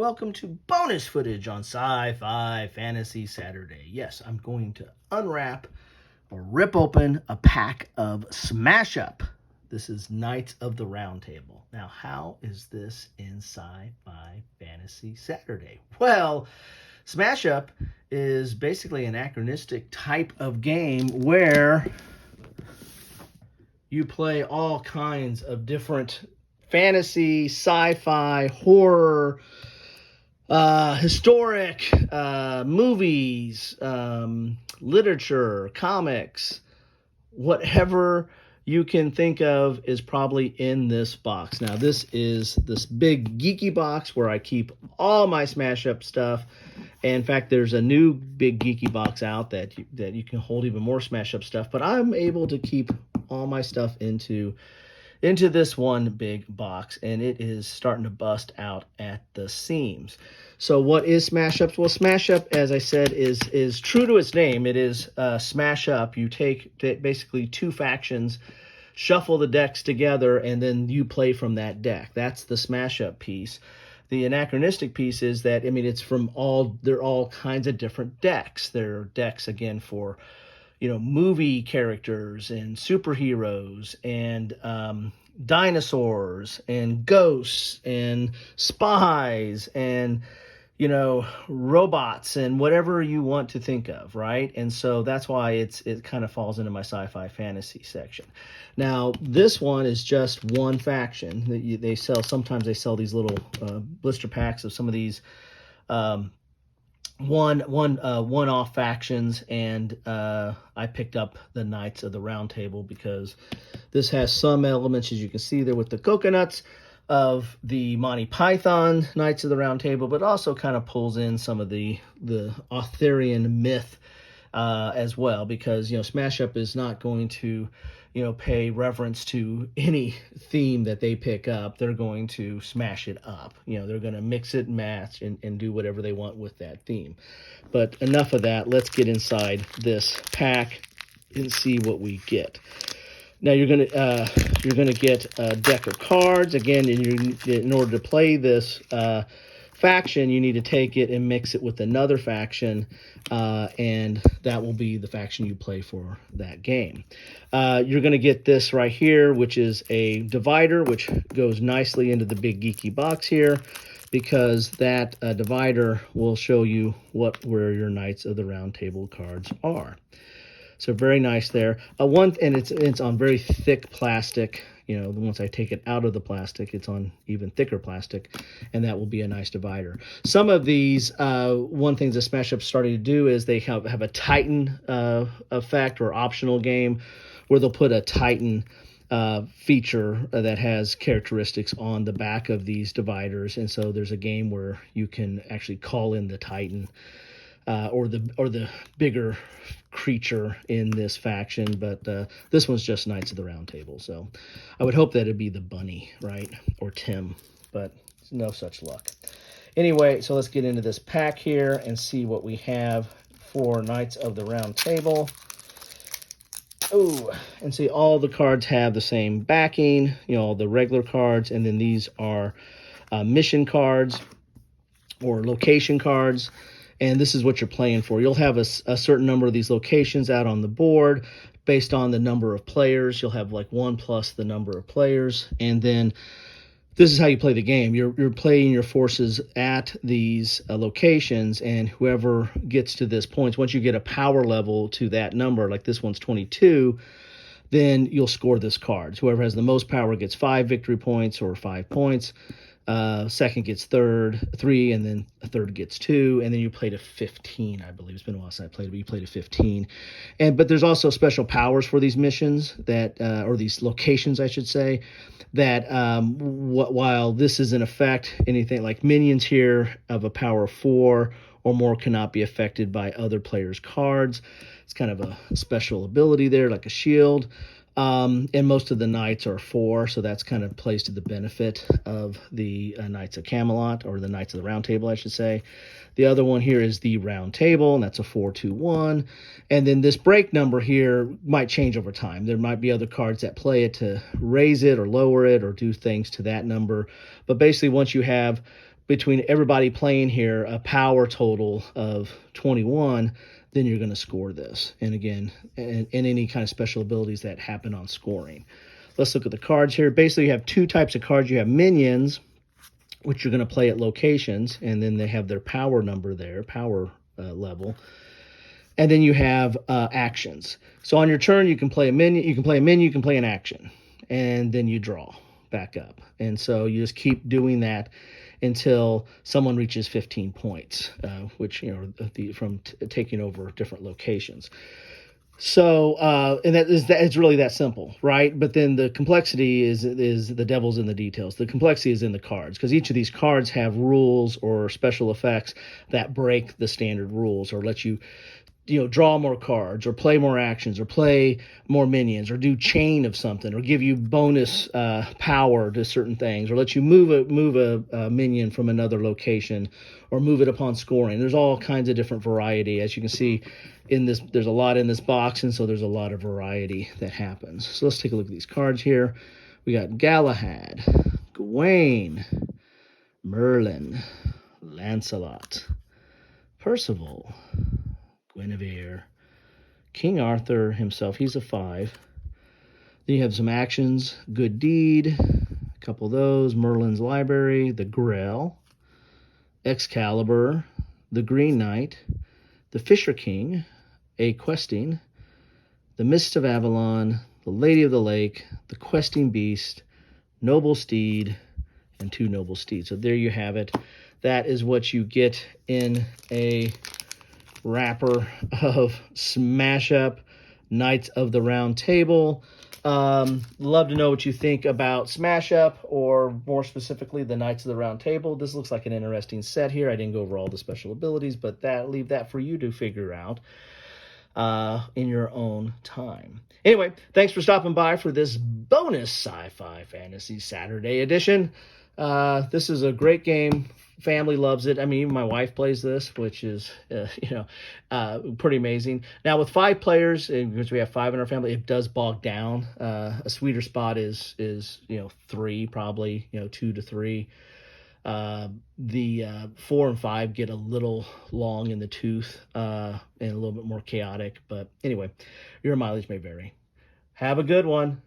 welcome to bonus footage on Sci-Fi Fantasy Saturday. Yes, I'm going to unwrap or rip open a pack of Smash Up. This is Knights of the Round Table. Now, how is this in Sci-Fi Fantasy Saturday? Well, Smash Up is basically an anachronistic type of game where you play all kinds of different fantasy, sci-fi, horror, historic movies, literature, comics, whatever you can think of is probably in this box. Now, this is this big geeky box where I keep all my Smash Up stuff. And in fact, there's a new big geeky box out that you can hold even more Smash Up stuff. But I'm able to keep all my stuff into this one big box, and it is starting to bust out at the seams. So what is Smash Up? Well, Smash Up, as I said, is true to its name. It is Smash Up. You take basically two factions, shuffle the decks together, and then you play from that deck. That's the Smash Up piece. The anachronistic piece is that, it's from they're all kinds of different decks. There are decks, again, for movie characters and superheroes and dinosaurs and ghosts and spies and robots and whatever you want to think of, right? And so that's why it kind of falls into my sci-fi fantasy section. Now, this one is just one faction. They sell, sometimes they sell these little blister packs of some of these one-off factions, and I picked up the Knights of the Round Table because this has some elements, as you can see there with the coconuts, of the Monty Python Knights of the Round Table, but also kind of pulls in some of the Arthurian myth as well, because Smash Up is not going to pay reference to any theme that they pick up. They're going to smash it up. They're going to mix it and match and do whatever they want with that theme. But enough of that. Let's get inside this pack and see what we get. Now you're gonna get a deck of cards. Again, in order to play this faction, you need to take it and mix it with another faction, and that will be the faction you play for that game. You're going to get this right here, which is a divider, which goes nicely into the big geeky box here, because that divider will show you where your Knights of the Round Table cards are. So very nice there. And it's on very thick plastic. Once I take it out of the plastic, it's on even thicker plastic, and that will be a nice divider. Some of these, one thing that Smash Up started to do is they have a Titan effect or optional game where they'll put a Titan feature that has characteristics on the back of these dividers, and so there's a game where you can actually call in the Titan or the bigger creature in this faction, but this one's just Knights of the Round Table. So I would hope that it'd be the bunny, right, or Tim, but no such luck. Anyway, so let's get into this pack here and see what we have for Knights of the Round Table. Oh, and see, all the cards have the same backing, the regular cards, and then these are mission cards or location cards. And this is what you're playing for. You'll have a certain number of these locations out on the board based on the number of players. You'll have like 1 plus the number of players. And then this is how you play the game. You're playing your forces at these locations, and whoever gets to this point, once you get a power level to that number, like this one's 22, then you'll score this card. Whoever has the most power gets 5 victory points or 5 points. Second gets 3, and then a third gets 2, and then you play to 15. I believe it's been a while since I played, but you play to 15. But there's also special powers for these missions or these locations, I should say, that while this is in effect, anything like minions here of a power of 4 or more cannot be affected by other players' cards. It's kind of a special ability there, like a shield. And most of the knights are 4, so that's kind of plays to the benefit of the Knights of Camelot, or the Knights of the Round Table, I should say. The other one here is the Round Table, and that's a 4-2-1. And then this break number here might change over time. There might be other cards that play it to raise it or lower it or do things to that number. But basically, once you have between everybody playing here a power total of 21, then you're going to score this. And again, and any kind of special abilities that happen on scoring. Let's look at the cards here. Basically, you have two types of cards. You have minions, which you're going to play at locations, and then they have their power number there, power level. And then you have actions. So on your turn, you can play a minion, you can play an action, and then you draw back up. And so you just keep doing that until someone reaches 15 points, which, from taking over different locations. So, and it's really that simple, right? But then the complexity is the devil's in the details. The complexity is in the cards, because each of these cards have rules or special effects that break the standard rules or let you draw more cards or play more actions or play more minions or do chain of something or give you bonus power to certain things or let you move a minion from another location or move it upon scoring. There's all kinds of different variety. As you can see in this, there's a lot in this box, and so there's a lot of variety that happens. So let's take a look at these cards here. We got Galahad, Gawain, Merlin, Lancelot, Percival, Guinevere, King Arthur himself, he's a 5. Then you have some actions, Good Deed, a couple of those, Merlin's Library, the Grail, Excalibur, the Green Knight, the Fisher King, a Questing, the Mist of Avalon, the Lady of the Lake, the Questing Beast, Noble Steed, and 2 Noble Steeds. So there you have it. That is what you get in a wrapper of Smash Up Knights of the Round Table. Love to know what you think about Smash Up, or more specifically the Knights of the Round Table. This looks like an interesting set here. I didn't go over all the special abilities, but leave that for you to figure out in your own time. Anyway, thanks for stopping by for this bonus Sci-Fi Fantasy Saturday edition. This is a great game. Family loves it. I mean, even my wife plays this, which is, pretty amazing. Now, with 5 players, because we have 5 in our family, it does bog down. A sweeter spot is 3, probably, 2 to 3. The 4 and 5 get a little long in the tooth and a little bit more chaotic. But anyway, your mileage may vary. Have a good one.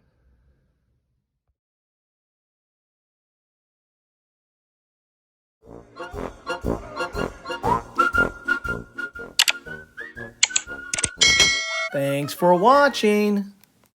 Thanks for watching.